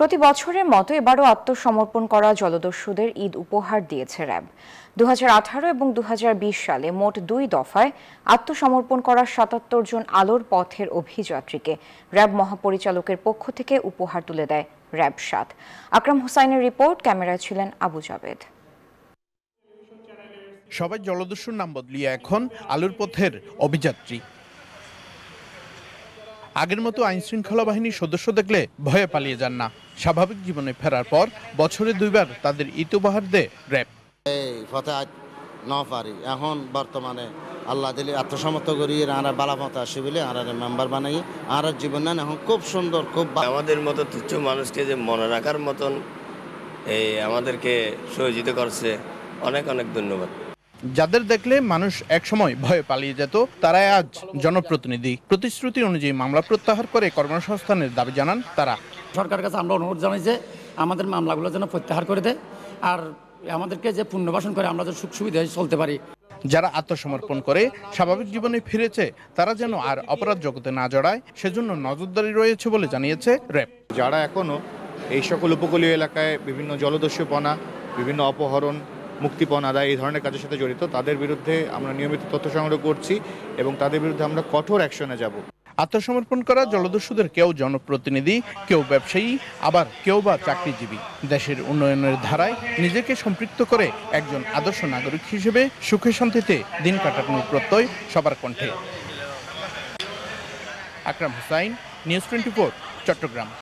প্রতি বছরের মতো এবারও আত্মসমর্পণ করা জলদস্যুদের ঈদ উপহার দিয়েছে র্যাব। 2018 এবং 2020 সালে মোট 2 দফায় আত্মসমর্পণ করা 77 জন আলোর পথের অভিযাত্রীকে র্যাব মহাপরিচালকের পক্ষ থেকে উপহার তুলে দেয় র্যাব 7। আকরাম হোসাইনের রিপোর্ট, ক্যামেরায় ছিলেন আবু জাবেদ। সবাই জলদস্যুর নাম বদলিয়ে এখন আলোর পথের অভিযাত্রী। আগের মতো আইন শৃঙ্খলা বাহিনীর সদস্য দেখলে ভয়ে পালিয়ে যান না। স্বাভাবিক জীবনে ফেরার পর বছরে 2 বার তাদের ঈদ উপহার দেয় র্যাব। এখন বর্তমানে আল্লাহ দিলে আত্মসমর্পণ করি আমরা বালামত আসি বলে আর মেম্বার বানাই আর জীবন এখন খুব সুন্দর, খুব আমাদের মতো তুচ্ছ মানুষকে যে মনে রাখার মতন আমাদেরকে সহযোগিতা করছে, অনেক অনেক ধন্যবাদ। যাদের দেখলে মানুষ একসময় ভয়ে পালিয়ে যেত, তারাই আজ জনপ্রতিনিধি। প্রতিশ্রুতি অনুযায়ী মামলা প্রত্যাহার করে কর্মসংস্থানের দাবি জানান তারা। সরকারের কাছে আমরা অনুরোধ জানাই যে আমাদের মামলাগুলো যেন প্রত্যাহার করে দেয় আর আমাদেরকে যে পুনর্বাসন করে আমরা যেন সুখ সুবিধায় চলতে পারি। যারা আত্মসমর্পণ করে স্বাভাবিক জীবনে ফিরেছে, তারা যেন আর অপরাধ জগতে না জড়ায়, সেজন্য নজরদারি রয়েছে বলে জানিয়েছে র্যাব। যারা এখনো এই সকল উপকূলীয় এলাকায় বিভিন্ন জলদস্যুপনা, বিভিন্ন অপহরণ, মুক্তিপণ আদায় এই ধরনের কাজের সাথে জড়িত, তাদের বিরুদ্ধে আমরা নিয়মিত তথ্য সংগ্রহ করছি এবং তাদের বিরুদ্ধে আমরা কঠোর অ্যাকশনে যাব। আত্মসমর্পণ করা জলদস্যুদের কেউ জনপ্রতিনিধি, কেউ ব্যবসায়ী, আবার কেউ বা চাকরিজীবী। দেশের উন্নয়নের ধারায় নিজেকে সম্পৃক্ত করে একজন আদর্শ নাগরিক হিসেবে সুখে শান্তিতে দিন কাটানোর প্রত্যয় সবার কণ্ঠে। আকরাম হোসাইন, নিউজ 24, চট্টগ্রাম।